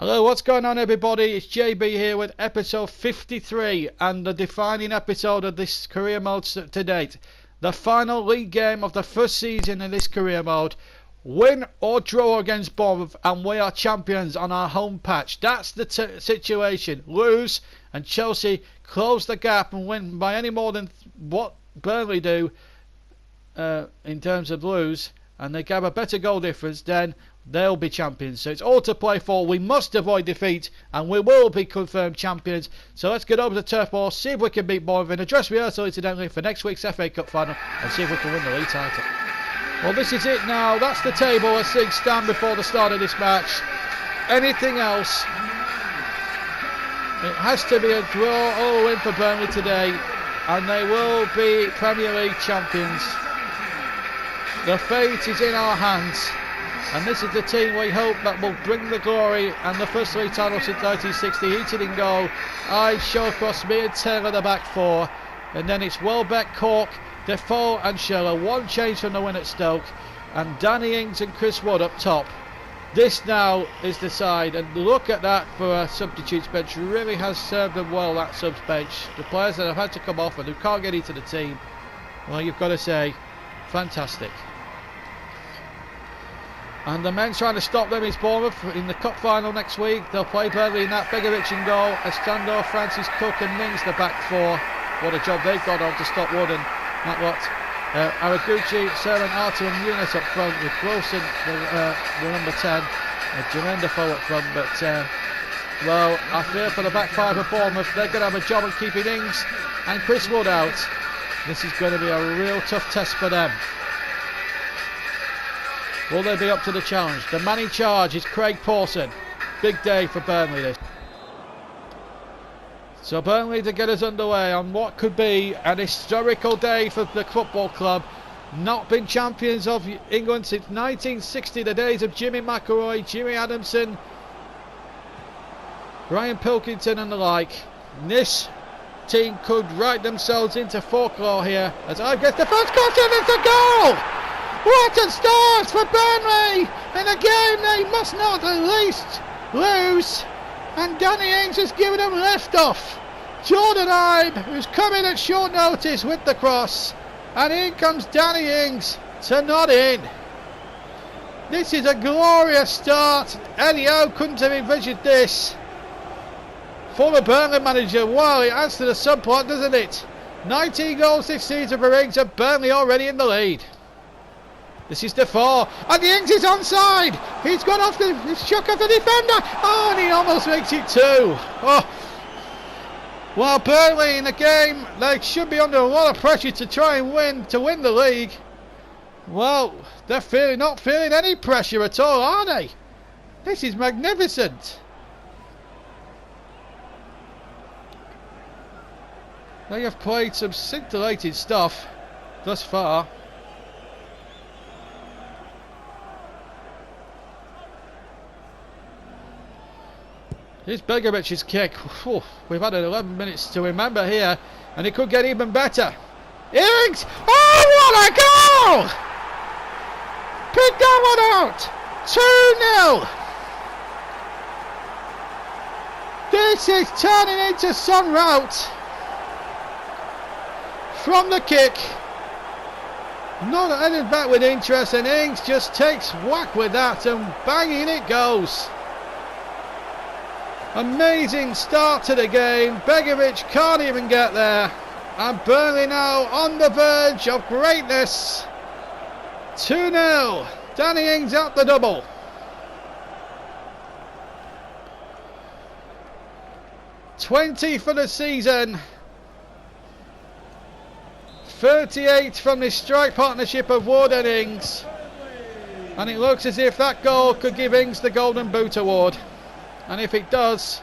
Hello, what's going on everybody? It's JB here with episode 53 and the defining episode of this career mode to date. The final league game of the first season in this career mode. Win or draw against Bournemouth and we are champions on our home patch. That's the situation. Lose and Chelsea close the gap and win by any more than what Burnley do in terms of lose, and they have a better goal difference, then they'll be champions. So it's all to play for. We must avoid defeat and we will be confirmed champions. So let's get over to Turf Ball, see if we can beat Bournemouth in a dress rehearsal incidentally for next week's FA Cup final, and see if we can win the league title. Well, this is it now. That's the table as things stand before the start of this match. Anything else, it has to be a draw or a win for Burnley today, and they will be Premier League champions. The fate is in our hands, and this is the team we hope that will bring the glory and the first league title since 1960. Heated in goal, I Shawcross, me and Taylor the back four, and then it's Welbeck, Cork, Defoe and Scheller. One change from the win at Stoke, and Danny Ings and Chris Wood up top. This now is the side, and look at that for a substitutes bench. Really has served them well, that subs bench. The players that have had to come off and who can't get into the team, well, you've got to say, fantastic. And the men trying to stop them is Bournemouth in the cup final next week. They'll play Burnley in that. Begovic in goal, Estando, Francis, Cook and Mings the back four. What a job they've got on to stop Wood and Matlock. Araguchi, Sermon, Arthur and Yunus up front, with Wilson the number 10, Jermaine Defoe up front. But well, I fear for the back five of Bournemouth, they're going to have a job of keeping Ings and Chris Wood out. This is going to be a real tough test for them. Will they be up to the challenge? The man in charge is Craig Pawson. Big day for Burnley this. So Burnley to get us underway on what could be an historical day for the football club. Not been champions of England since 1960, the days of Jimmy McIlroy, Jimmy Adamson, Ryan Pilkington and the like. This team could write themselves into folklore here as I get the first question. It's a goal! What a start for Burnley in a game they must not at least lose, and Danny Ings has given them left off. Jordan Ibe, who's come in at short notice with the cross, and in comes Danny Ings to nod in. This is a glorious start. Eddie Howe couldn't have envisioned this. Former Burnley manager, well, it adds to the subplot, doesn't it? 19 goals this season for Ings, and Burnley already in the lead. This is Defoe, and the Ings is onside. He's gone off he's shook off the defender. Oh, and he almost makes it two. Oh. Well, Burnley in the game, they should be under a lot of pressure to try and win the league. Well, they're not feeling any pressure at all, are they? This is magnificent. They have played some scintillating stuff thus far. Here's Begovic's kick. Whew, we've had 11 minutes to remember here, and it could get even better. Ings! Oh, what a goal! Pick that one out! 2-0. This is turning into some rout from the kick. Not headed back with interest, and Ings just takes whack with that, and banging it goes. Amazing start to the game. Begovic can't even get there, and Burnley now on the verge of greatness. 2-0. Danny Ings out the double. $20 for the season. 38 from this strike partnership of Wood and Ings, and it looks as if that goal could give Ings the Golden Boot award. And if it does,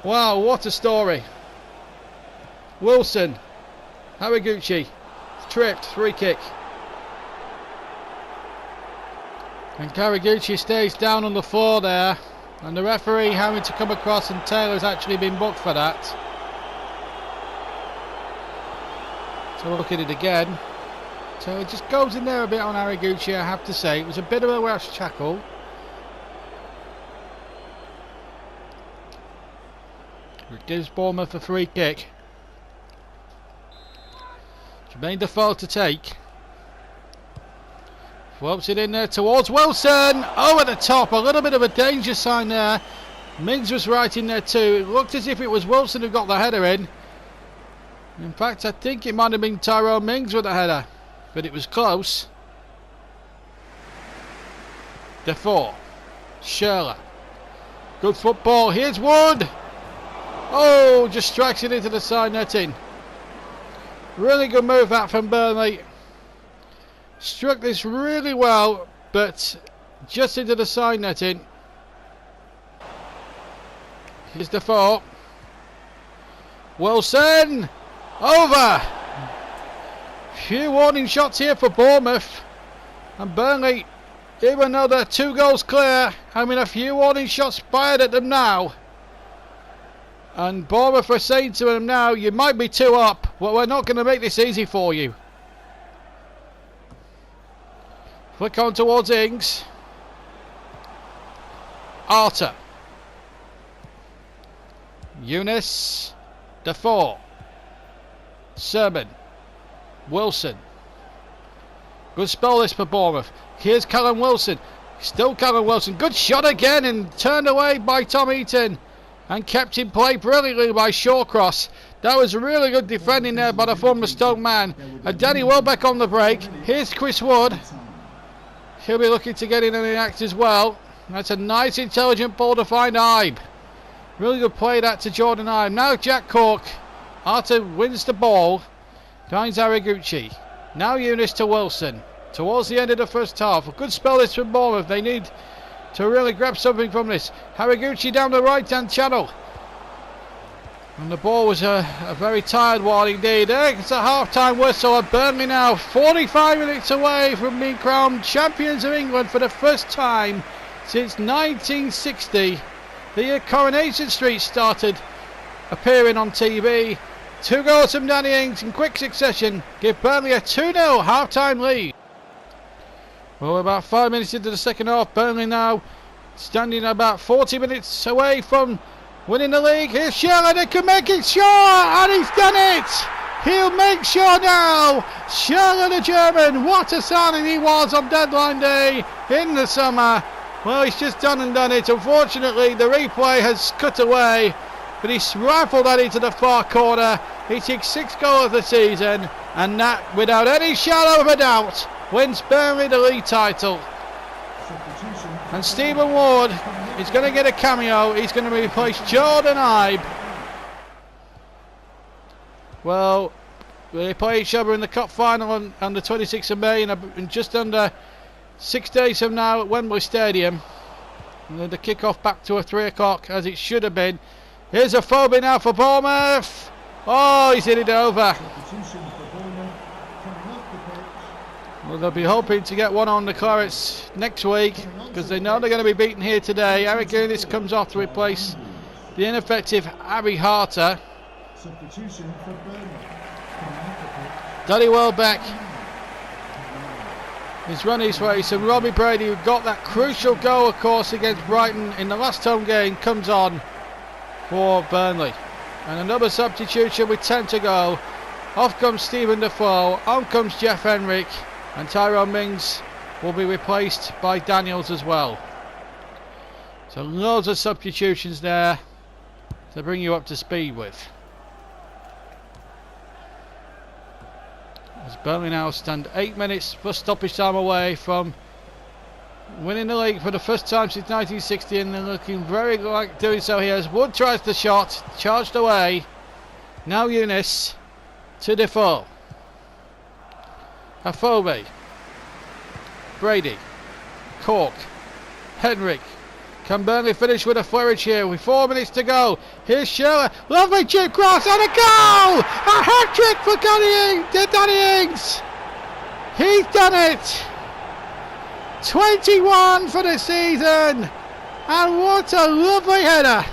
wow, what a story. Wilson, Haraguchi, tripped, free kick. And Haraguchi stays down on the floor there, and the referee having to come across, and Taylor's actually been booked for that. So we'll look at it again. So it just goes in there a bit on Haraguchi, I have to say. It was a bit of a rash tackle. It gives Bournemouth a free kick. Jermaine Defoe to take. Floats it in there towards Wilson. Over the top. A little bit of a danger sign there. Mings was right in there too. It looked as if it was Wilson who got the header in. In fact, I think it might have been Tyrone Mings with the header. But it was close. Defoe. Schürrle. Good football. Here's Wood. Oh, just strikes it into the side netting. Really good move that from Burnley. Struck this really well, but just into the side netting. Here's Defoe. Wilson. Over. Few warning shots here for Bournemouth. And Burnley, even though they're 2 goals clear, having a few warning shots fired at them now. And Bournemouth are saying to them now, you might be 2 up, but we're not going to make this easy for you. Flick on towards Ings. Arter. Eunice. Defoe. Sermon. Wilson. Good spell this for Bournemouth. Here's Callum Wilson. Still Callum Wilson. Good shot again and turned away by Tom Eaton. And kept in play brilliantly by Shawcross. That was really good defending there by the former Stoke man. And Danny Welbeck on the break. Here's Chris Wood. He'll be looking to get in on the act as well. That's a nice intelligent ball to find Ibe. Really good play that to Jordan Ibe. Now Jack Cork. Arter wins the ball. Finds Haraguchi. Now Eunice to Wilson. Towards the end of the first half. A good spell this from Bournemouth. They need to really grab something from this. Haraguchi down the right hand channel. And the ball was a very tired one indeed. It's a half-time whistle at Burnley now. 45 minutes away from being crowned champions of England for the first time since 1960. The year Coronation Street started appearing on TV. 2 goals from Danny Ings in quick succession give Burnley a 2-0 half-time lead. Well, we're about 5 minutes into the second half. Burnley now standing about 40 minutes away from winning the league. Here's Schürrle, they can make it sure, and he's done it! He'll make sure now! Schürrle the German, what a signing he was on deadline day in the summer. Well, he's just done it. Unfortunately, the replay has cut away, but he's rifled that into the far corner. He takes 6th goal of the season, and that, without any shadow of a doubt, wins Burnley the league title. And Stephen Ward is going to get a cameo. He's going to replace Jordan Ibe. Well, they play each other in the cup final on the 26th of May in just under 6 days from now at Wembley Stadium. And then the kick-off back to a 3 o'clock as it should have been. Here's a phobia now for Bournemouth. Oh, he's hit it over. Well, they'll be hoping to get one on the Clarets next week because they know they're going to be beaten here today. Eric Eunice comes off to replace the ineffective Harry Harter. Substitution for Burnley. Danny Welbeck is running his race, and Robbie Brady, who got that crucial goal, of course, against Brighton in the last home game, comes on for Burnley. And another substitution with 10 to go. Off comes Stephen Defoe, on comes Jeff Henrick, and Tyrone Mings will be replaced by Daniels as well. So loads of substitutions there to bring you up to speed with. As Burnley now stand 8 minutes plus stoppage time away from winning the league for the first time since 1960, and they're looking very like doing so here as Wood tries the shot, charged away. Now Eunice to Defoe. Afobe. Brady. Cork. Henrick. Can Burnley finish with a flourish here with 4 minutes to go? Here's Schürrle. Lovely chip cross and a goal! A hat-trick for Danny Ings! He's done it! 21 for the season! And what a lovely header!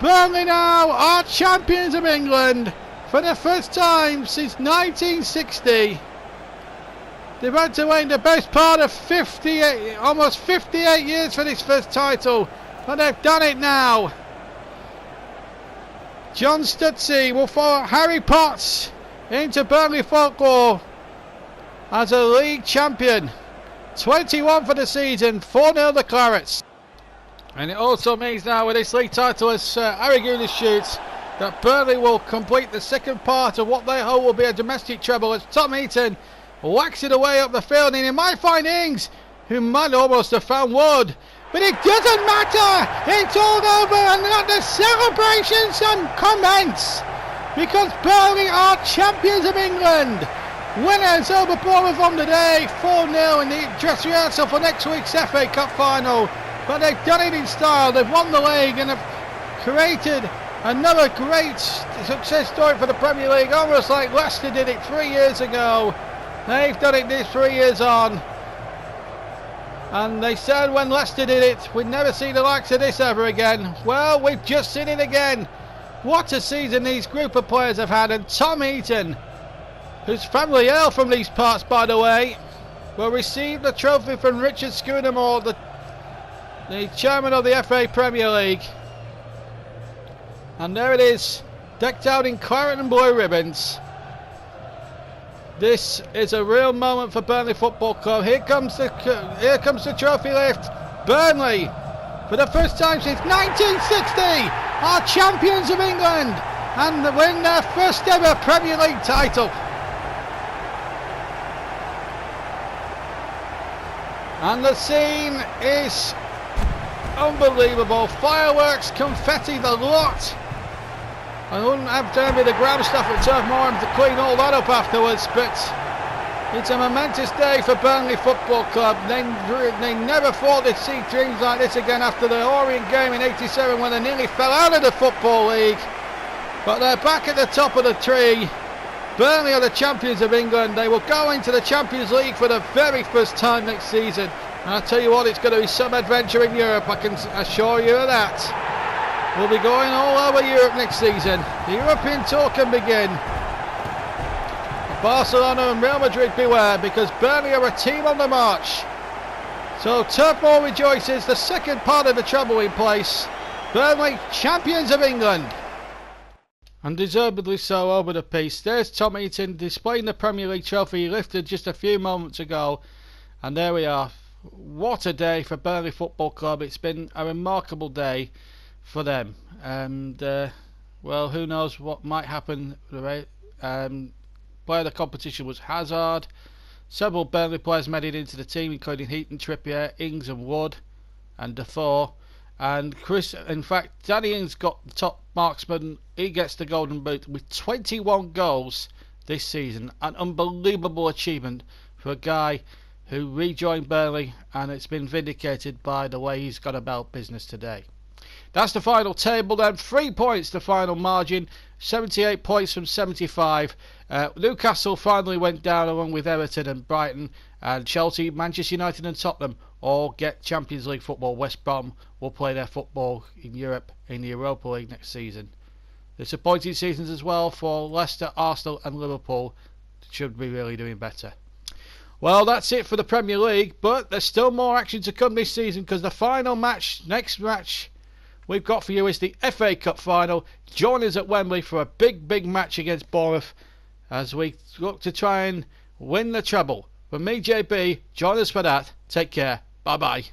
Burnley now are champions of England for the first time since 1960. They've had to wait the best part of 58, almost 58 years for this first title, but they've done it now. John Stutzy will follow Harry Potts into Burnley folklore as a league champion. 21 for the season, 4-0 the Clarets. And it also means now with this league title as Harry Goodis shoots that Burnley will complete the second part of what they hope will be a domestic treble as Tom Heaton whacks it away up the field, and he might find Ings, who might almost have found Wood. But it doesn't matter, it's all over and let the celebrations commence, because Burnley are champions of England. Winners over Bournemouth on the day, 4-0 in the dress rehearsal for next week's FA Cup final. But they've done it in style, they've won the league and have created another great success story for the Premier League, almost like Leicester did it 3 years ago. They've done it this 3 years on. And they said when Leicester did it, we'd never see the likes of this ever again. Well, we've just seen it again. What a season these group of players have had. And Tom Heaton, whose family hail from these parts, by the way, will receive the trophy from Richard Schoonemore, the chairman of the FA Premier League. And there it is, decked out in claret and blue ribbons. This is a real moment for Burnley Football Club. Here comes the trophy lift. Burnley, for the first time since 1960, are champions of England and win their first ever Premier League title. And the scene is unbelievable. Fireworks, confetti, the lot. I wouldn't have to be the ground staff at Turf Moor to clean all that up afterwards, but it's a momentous day for Burnley Football Club. They never thought they'd see dreams like this again after the Orient game in '87 when they nearly fell out of the Football League. But they're back at the top of the tree. Burnley are the champions of England. They will go into the Champions League for the very first time next season. And I tell you what, it's going to be some adventure in Europe, I can assure you of that. We'll be going all over Europe next season. The European tour can begin. Barcelona and Real Madrid beware, because Burnley are a team on the march. So Turf Moor rejoices, the second part of the treble in place. Burnley, champions of England. And deservedly so over the piece. There's Tom Heaton displaying the Premier League trophy he lifted just a few moments ago. And there we are. What a day for Burnley Football Club. It's been a remarkable day for them. And, well, who knows what might happen. Player of the competition was Hazard. Several Burnley players made it into the team, including Heaton, Trippier, Ings and Wood and Defoe. And in fact, Danny Ings got the top marksman. He gets the golden boot with 21 goals this season. An unbelievable achievement for a guy who rejoined Burnley, and it's been vindicated by the way he's gone about business today. That's the final table then. 3 points the final margin. 78 points from 75. Newcastle finally went down along with Everton and Brighton, and Chelsea, Manchester United and Tottenham all get Champions League football. West Brom will play their football in Europe in the Europa League next season. Disappointing seasons as well for Leicester, Arsenal and Liverpool. Should be really doing better. Well, that's it for the Premier League, but there's still more action to come this season, because the final match, next match we've got for you is the FA Cup final. Join us at Wembley for a big match against Bournemouth as we look to try and win the treble. From me, JB, join us for that. Take care. Bye bye.